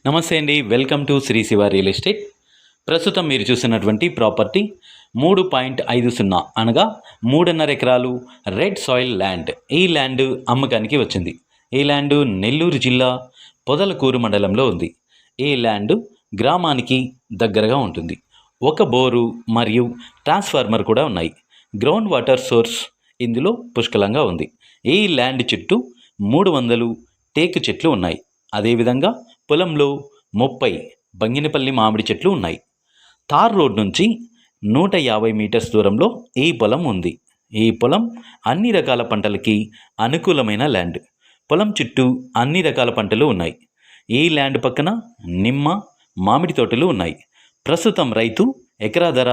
నమస్తే అండి. Welcome to Shri Shiva real estate. ప్రస్తుతం మీరు చూస్తున్నటువంటి ప్రాపర్టీ 3.50 అనగా 3.5 ఎకరాలు రెడ్ సాయిల్ ల్యాండ్. ఈ ల్యాండ్ అమ్మకానికి వచ్చింది. ఈ ల్యాండ్ నెల్లూరు జిల్లా పొదలకూరు మండలంలో ఉంది. ఈ ల్యాండ్ గ్రామానికి దగ్గరగా ఉంటుంది. ఒక బోరు మరియు ట్రాన్స్ఫార్మర్ కూడా ఉన్నాయి. గ్రౌండ్ వాటర్ సోర్స్ ఇందులో పుష్కలంగా ఉంది. ఈ ల్యాండ్ చుట్టూ 300 టేకు చెట్లు ఉన్నాయి. అదేవిధంగా పొలంలో 30 బంగినపల్లి మామిడి చెట్లు ఉన్నాయి. తార్ రోడ్ నుంచి 150 మీటర్స్ దూరంలో ఈ పొలం ఉంది. ఈ పొలం అన్ని రకాల పంటలకి అనుకూలమైన ల్యాండ్. పొలం చుట్టూ అన్ని రకాల పంటలు ఉన్నాయి. ఈ ల్యాండ్ పక్కన నిమ్మ, మామిడి తోటలు ఉన్నాయి. ప్రస్తుతం రైతు ఎకరా ధర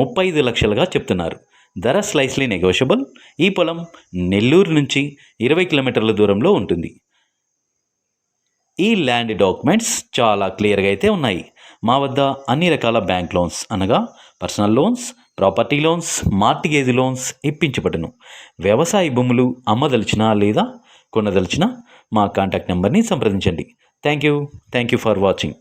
35 లక్షలుగా చెప్తున్నారు. ధర స్లైస్లీ నెగోషియబుల్. ఈ పొలం నెల్లూరు నుంచి 20 కిలోమీటర్ల దూరంలో ఉంటుంది. ఈ ల్యాండ్ డాక్యుమెంట్స్ చాలా క్లియర్గా అయితే ఉన్నాయి. మా వద్ద అన్ని రకాల బ్యాంక్ లోన్స్ అనగా personal loans, property loans, mortgage loans ఇప్పించబడును. వ్యవసాయ భూములు అమ్మదలిచినా లేదా కొనదలిచినా మా కాంటాక్ట్ నెంబర్ని సంప్రదించండి. Thank you for watching.